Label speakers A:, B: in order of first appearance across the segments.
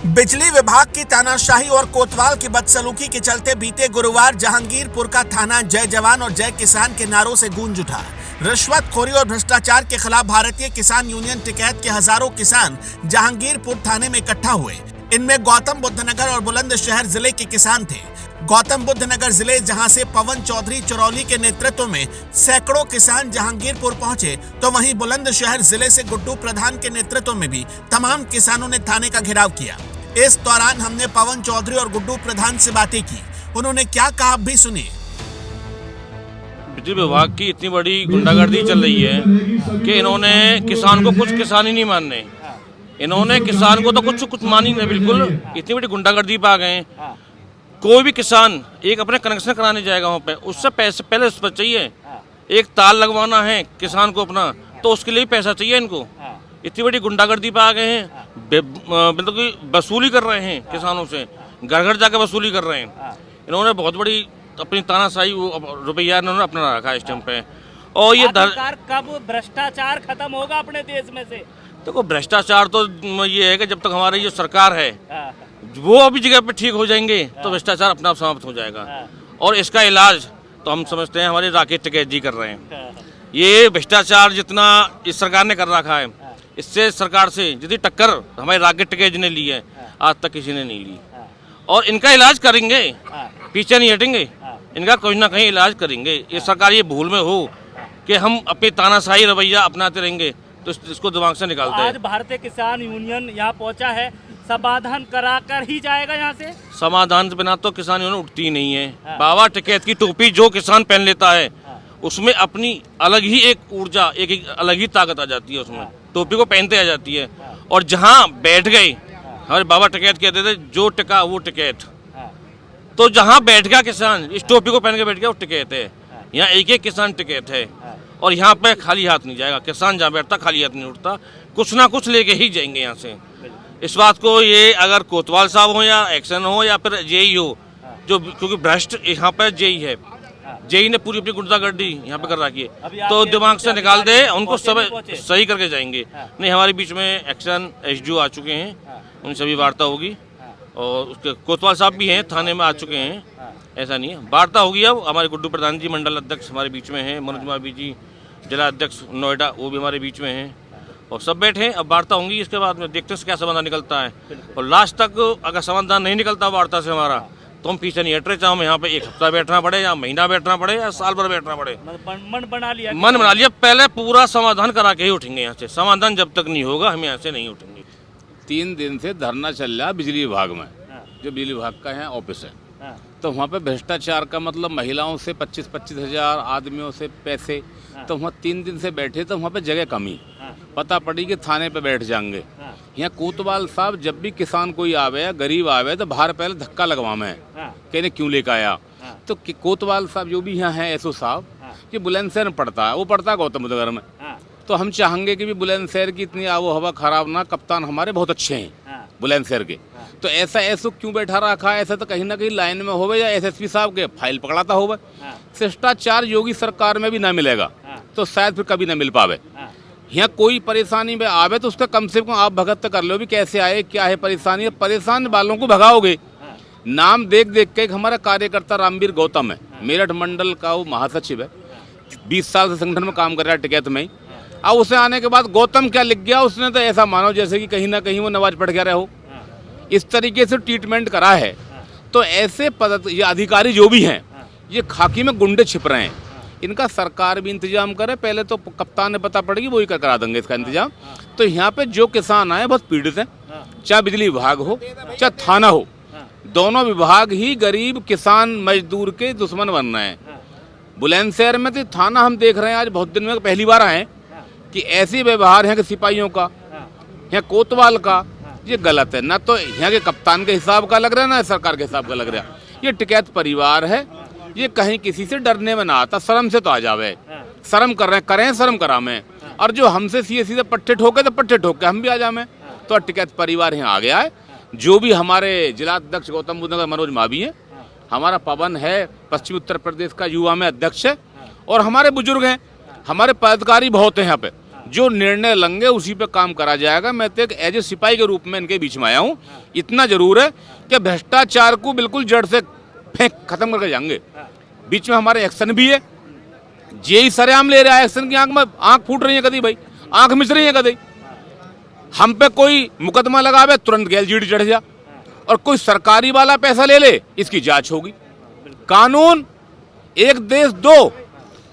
A: बिजली विभाग की तानाशाही और कोतवाल की बदसलूकी के चलते बीते गुरुवार जहांगीरपुर का थाना जय जवान और जय किसान के नारों से गूंज उठा। रिश्वतखोरी और भ्रष्टाचार के खिलाफ भारतीय किसान यूनियन टिकैत के हजारों किसान जहांगीरपुर थाने में इकट्ठा हुए। इनमें गौतम बुद्ध नगर और बुलंदशहर जिले के किसान थे। गौतम बुद्ध नगर जिले जहां से पवन चौधरी चरौली के नेतृत्व में सैकड़ों किसान जहांगीरपुर पहुंचे, तो वहीं बुलंदशहर जिले से गुड्डू प्रधान के नेतृत्व में भी तमाम किसानों ने थाने का घेराव किया। इस दौरान हमने पवन चौधरी और गुड्डू प्रधान से बातें की। उन्होंने क्या कहा, आप भी सुनिए।
B: बिजली विभाग की इतनी बड़ी गुंडागर्दी चल रही है कि इन्होंने किसान को कुछ किसान ही नहीं मानने, इन्होंने किसान को तो कुछ मान ही नहीं। बिल्कुल इतनी बड़ी गुंडागर्दी पे आ गए। कोई भी किसान एक अपने कनेक्शन कराने जाएगा वहाँ पे, उससे पैसे पहले उस पर चाहिए। एक तार लगवाना है किसान को अपना, तो उसके लिए पैसा चाहिए इनको। इतनी बड़ी गुंडागर्दी पे आ गए हैं, मतलब कि वसूली कर रहे हैं किसानों से, घर घर जाकर वसूली कर रहे हैं। इन्होंने बहुत बड़ी अपनी तानाशाही रुपया इन्होंने अपना रखा है इस टाइम पे। और ये
C: कब भ्रष्टाचार खत्म होगा अपने देश में से?
B: देखो भ्रष्टाचार तो ये है कि जब तक हमारी जो सरकार है वो अभी जगह पे ठीक हो जाएंगे तो भ्रष्टाचार अपना आप समाप्त हो जाएगा। और इसका इलाज तो हम समझते हैं हमारे राकेश टिकैत जी कर रहे हैं। ये भ्रष्टाचार जितना इस सरकार ने कर रखा है, इससे सरकार से जितनी टक्कर हमारे राकेश टिकैत जी ने ली है, आज तक किसी ने नहीं ली। और इनका इलाज करेंगे, पीछे नहीं हटेंगे, इनका कुछ ना कहीं इलाज करेंगे। ये सरकार ये भूल में हो कि हम अपनी तानाशाही रवैया अपनाते रहेंगे तो इसको दिमाग से निकालते हैं।
C: आज भारतीय किसान यूनियन यहाँ पहुँचा है, समाधान कराकर ही जाएगा यहाँ से।
B: समाधान के बिना तो किसान यूनियन उठती ही नहीं है। बाबा टिकैत की टोपी जो किसान पहन लेता है उसमें अपनी अलग ही एक ऊर्जा, एक अलग ही ताकत आ जाती है। उसमें टोपी को पहनते आ जाती है। और जहाँ बैठ गए, हमारे बाबा टिकैत कहते थे जो टिका वो टिकैत, तो जहाँ बैठ गया किसान इस टोपी को पहन के बैठ गया वो टिकैत है। यहाँ एक एक किसान टिकैत है और यहाँ पे खाली हाथ नहीं जाएगा किसान। जहाँ बैठता खाली हाथ नहीं उठता, कुछ ना कुछ लेके ही जाएंगे यहाँ से। इस बात को ये अगर कोतवाल साहब हो या एक्शन हो या फिर जेई हो, जो क्योंकि भ्रष्ट यहाँ पर जेई है, जेई ने पूरी अपनी गुंडागर्दी यहाँ पे कर रखी है, तो दिमाग से निकाल दे, उनको सब सही करके जाएंगे। नहीं, हमारे बीच में एक्शन एसडीओ आ चुके हैं, उनसे भी वार्ता होगी। और उसके कोतवाल साहब भी हैं, थाने में आ चुके हैं। ऐसा नहीं है, वार्ता होगी। अब हमारे गुड्डू प्रधान जी मंडल अध्यक्ष हमारे बीच में हैं, मनोज कुमार जी जिला अध्यक्ष नोएडा वो भी हमारे बीच में हैं, और सब बैठे हैं। अब वार्ता होंगी, इसके बाद में देखते हैं क्या समाधान निकलता है। और लास्ट तक अगर समाधान नहीं निकलता वार्ता से हमारा, तो हम पीछे नहीं हट रहे। चाहे हम यहाँ पे एक हफ्ता बैठना पड़े या महीना बैठना पड़े या साल भर बैठना पड़े।
C: मन बना लिया
B: पहले पूरा समाधान करा के ही उठेंगे यहाँ से। समाधान जब तक नहीं होगा हम यहाँ से नहीं उठेंगे।
D: 3 दिन से धरना चल रहा है बिजली विभाग में, जो बिजली विभाग का यहाँ ऑफिस है। तो वहाँ पे भ्रष्टाचार का मतलब महिलाओं से 25-25 हज़ार, आदमियों से पैसे। तो वहाँ 3 दिन से बैठे, तो वहाँ पे जगह कमी पता पड़ी कि थाने पे बैठ जाएंगे। यहाँ कोतवाल साहब जब भी किसान कोई आवे, गरीब आवे, तो बाहर पहले धक्का लगवावे, कहने क्यों लेकर आया। तो कोतवाल साहब जो भी यहाँ है, एसओ साहब, ये बुलंदशहर में पड़ता है, वो पड़ता है गौतम बुद्ध नगर में। तो हम चाहेंगे कि भी बुलंदशहर की इतनी आबो हवा खराब ना, कप्तान हमारे बहुत अच्छे हैं बुलंदशहर के। तो ऐसा एसओ क्यों बैठा रखा है? ऐसा तो कहीं ना कहीं लाइन में होवे या एसएसपी साहब के फाइल पकड़ाता होवे। शिष्टाचार योगी सरकार में भी ना मिलेगा तो शायद फिर कभी ना मिल पावे। यहाँ कोई परेशानी में आवे तो उसका कम से कम आप भगत कर लो भी कैसे आए, क्या है परेशानी है। परेशान वालों को भगाओगे। नाम देख देख के हमारा कार्यकर्ता रामवीर गौतम है, मेरठ मंडल का वो महासचिव है, 20 साल से संगठन में काम कर रहा है टिकैत में ही। अब उसे आने के बाद गौतम क्या लिख गया उसने, तो ऐसा मानो जैसे कि कहीं ना कहीं वो नमाज पढ़ के रहे हो। इस तरीके से ट्रीटमेंट करा है। तो ऐसे ये अधिकारी जो भी हैं, ये खाकी में गुंडे छिप रहे हैं। इनका सरकार भी इंतजाम करे, पहले तो कप्तान ने पता पड़ेगी, वही करा देंगे इसका इंतजाम। तो यहाँ पे जो किसान आए बहुत पीड़ित हैं, चाहे बिजली विभाग हो चाहे थाना हो, दोनों विभाग ही गरीब किसान मजदूर के दुश्मन बन रहे हैं। बुलंदशहर में तो थाना हम देख रहे हैं, आज बहुत दिन में पहली बार आए कि ऐसे व्यवहार है कि सिपाहियों का, यहाँ कोतवाल का, ये गलत है। ना तो यहाँ के कप्तान के हिसाब का लग रहा है, ना सरकार के हिसाब का लग रहा है। ये टिकैत परिवार है, ये कहीं किसी से डरने में ना आता, शर्म से तो आ जावे। शर्म कर रहे हैं, करें शर्म करा में। और जो हमसे सीधे सीधे पट्टे ठोके तो पट्टे ठोक के हम भी आ जावे। तो टिकैत परिवार यहाँ आ गया है। जो भी हमारे जिलाध्यक्ष गौतम बुद्ध नगर मनोज मावी हैं, हमारा पवन है पश्चिम उत्तर प्रदेश का युवा में अध्यक्ष है, और हमारे बुजुर्ग हैं, हमारे पदाधिकारी बहुत हैं यहाँ पे। जो निर्णय लेंगे उसी पे काम करा जाएगा। मैं तो एक एज ए सिपाही के रूप में इनके बीच में आया हूँ। इतना जरूर है कि भ्रष्टाचार को बिल्कुल जड़ से खत्म करके जाएंगे। बीच में हमारे एक्शन भी है, जेई सरेआम ले रहा है एक्शन की। आंख फूट रही है कभी भाई, आंख मिच रही है कभी। हम पे कोई मुकदमा लगावे तुरंत गैलजीडी चढ़ जा, और कोई सरकारी वाला पैसा ले ले इसकी जांच होगी। कानून एक देश दो,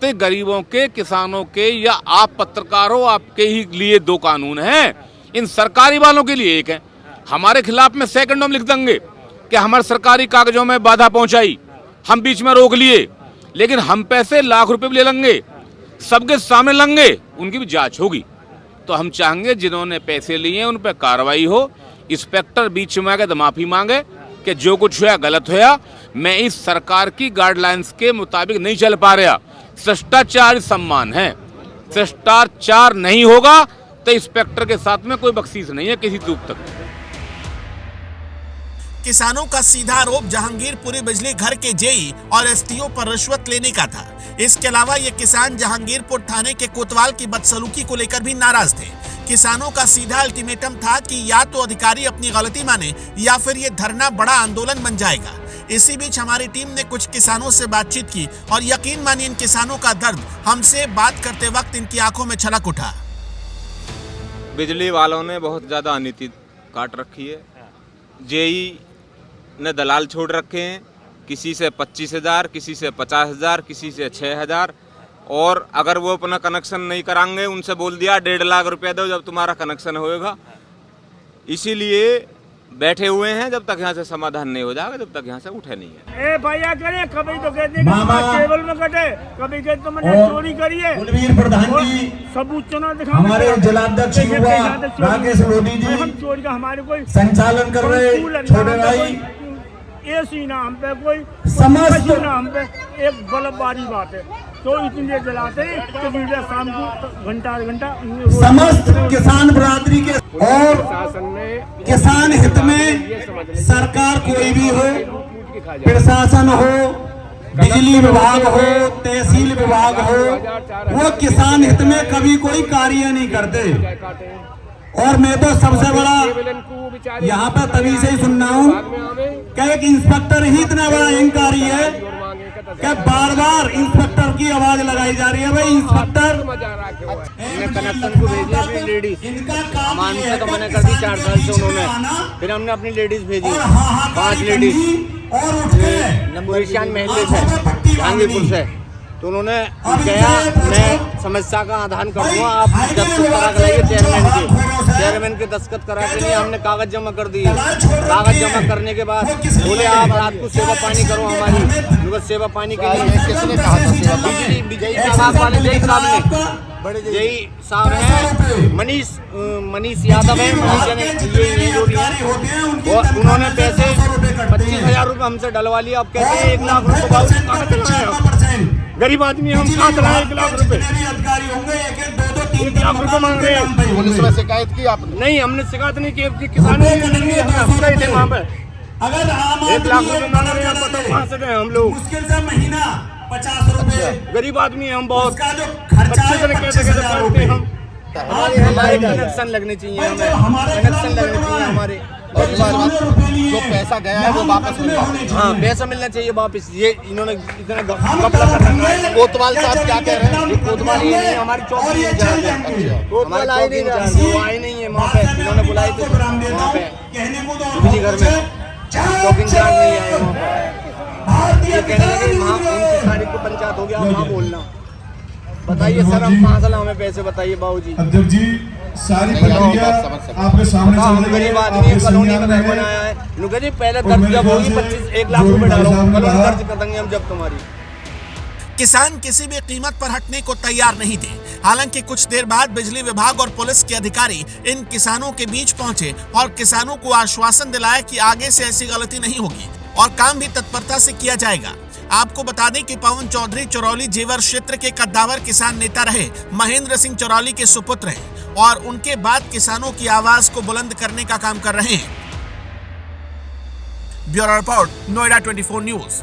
D: तो गरीबों के, किसानों के, या आप पत्रकार हो आपके ही लिए दो कानून हैं, इन सरकारी वालों के लिए एक है। हमारे खिलाफ में सेकंडों में लिख देंगे कि हमारे सरकारी कागजों में बाधा पहुंचाई, हम बीच में रोक लिए, लेकिन हम पैसे लाख रुपए भी ले लेंगे, सबके सामने लेंगे, उनकी भी जांच होगी। तो हम चाहेंगे जिन्होंने पैसे लिए उन पर कार्रवाई हो। इंस्पेक्टर बीच में आके तो माफी मांगे कि जो कुछ हुआ गलत हुआ, मैं इस सरकार की गाइडलाइंस के मुताबिक नहीं चल पा रहा। भ्रष्टाचार सम्मान है, भ्रष्टाचार नहीं होगा तो इंस्पेक्टर के साथ में कोई बख्शीश नहीं है किसी दूर तक।
A: किसानों का सीधा आरोप जहांगीरपुरी बिजली घर के जेई और एसटीओ पर रिश्वत लेने का था। इसके अलावा ये किसान जहांगीरपुर थाने के कोतवाल की बदसलूकी को लेकर भी नाराज थे। किसानों का सीधा अल्टीमेटम था कि या तो अधिकारी अपनी गलती माने या फिर ये धरना बड़ा आंदोलन बन जाएगा। इसी बीच हमारी टीम ने कुछ किसानों से बातचीत की और यकीन मानिए इन किसानों का दर्द हमसे बात करते वक्त इनकी आंखों में छलक उठा।
E: बिजली वालों ने बहुत ज़्यादा अनिति काट रखी है। जेई ने दलाल छोड़ रखे हैं, किसी से 25,000, किसी से 50,000, किसी से 6,000, और अगर वो अपना कनेक्शन नहीं कराएंगे उनसे बोल दिया 1.5 लाख रुपया दो जब तुम्हारा कनेक्शन होएगा। इसीलिए बैठे हुए हैं, जब तक यहाँ से समाधान नहीं हो जाएगा तब तक यहाँ से उठे नहीं है।
F: ए भैया करे कभी तो कहते हैं कि टेबल में कटे, कभी कहते तो मैंने चोरी करी है।
G: कुलवीर प्रधान जी,
F: सबूत चुना दिखा,
G: हमारे जिलाध्यक्ष युवा राकेश लोधी जी
F: हम चोरी का हमारे कोई
G: संचालन कर रहे, छोटे भाई
F: ऐसी ना हम पे कोई
G: समस्त
F: ना हम पे एक बलबारी बात है। तो इतनी देर जलाते हैं कि मीडिया शाम को घंटा
G: समस्त किसान बरादरी के और किसान हित में सरकार कोई भी हो, प्रशासन हो, बिजली विभाग हो, तहसील विभाग हो, वो किसान हित में कभी कोई कार्य नहीं करते। और मैं तो सबसे बड़ा यहाँ पर तभी से ही सुन रहा हूँ कि एक इंस्पेक्टर ही इतना बड़ा अहंकारी है कि बार बार इंस्पेक्टर की आवाज लगाई जा रही है। भाई इंस्पेक्टर
H: कनेक्शन को भेजी अपनी लेडीज, अमान से तो मैंने कर दी 4 साल से उन्होंने, फिर हमने अपनी लेडीज भेजी 5 लेडीज नंबर महल्ले से जहांगीरपुर से। तो उन्होंने कहा मैं समस्या का आधान करूँगा, आप दस्तखत करा के लाइए चेयरमैन के दस्तखत करा के लिए हमने कागज जमा कर दिए। कागज जमा करने के बाद बोले आप रात को सेवा पानी करो हमारी, उनको सेवा पानी के लिए किसने कहा था? बिजली विजयी विभाग वाले जेई साहब ने, जेई साहब हैं मनीष यादव है, ये जो भी है उन्होंने पैसे 25,000 रुपये हमसे डलवा लिया। अब कहते हैं 1 लाख रुपये कहाँ से लाए? गरीब आदमी हम कहाँ से लाए 1 लाख रुपये? 1 लाख रुपये मांग रहे हैं।
I: पुलिस में शिकायत की आपने?
H: नहीं, हमने शिकायत नहीं की, किसानों ने थे वहाँ पे। 1 लाख रुपये मांग रहे हैं, बताओ कहाँ से गए हम लोग?
G: मुश्किल से महीना 50 रुपए।
H: गरीब आदमी हम बहुत
G: अच्छे
H: से कैसे पढ़ते हैं हम। हमारे कनेक्शन लगने चाहिए, हमें कनेक्शन लगने चाहिए हमारे।
I: जो पैसा गया है वो वापस मिलना चाहिए।
H: हाँ, पैसा मिलना चाहिए वापस। ये इन्होंने इतना घपला कर रखा है।
I: कोतवाल साहब क्या कह रहे हैं?
H: कोतवाल ये नहीं, हमारी चौकी इंचार्ज है। कोतवाल आई नहीं है, वो आई नहीं है वहाँ पे। इन्होंने बुलाई थी वहाँ पे बिजली घर में, चौकी इंचार्ज नहीं आए वहाँ पे। ये कहने लगे वहाँ 29 तारीख को पंचायत हो गया, वहाँ बोलना। बताइए सर, हम कहाँ से हमें पैसे बताइए बाबूजी।
J: अध्यक्ष जी सारी प्रक्रिया आपके सामने
H: हम गरीब आदमी कॉलोनी का घर बनाया है। नुका जी पहले दर्ज जब होगी 1 लाख रुपए डालो, कॉलोनी दर्ज कर देंगे हम जब तुम्हारी।
A: किसान किसी भी कीमत पर हटने को तैयार नहीं थे। हालांकि कुछ देर बाद बिजली विभाग और पुलिस के अधिकारी इन किसानों के बीच पहुंचे और किसानों को आश्वासन दिलाया कि आगे से ऐसी गलती नहीं होगी और काम भी तत्परता से किया जाएगा। आपको बता दें कि पवन चौधरी चरौली जेवर क्षेत्र के कद्दावर किसान नेता रहे महेंद्र सिंह चरौली के सुपुत्र हैं। और उनके बाद किसानों की आवाज को बुलंद करने का काम कर रहे हैं। Bureau report, Noida 24 news.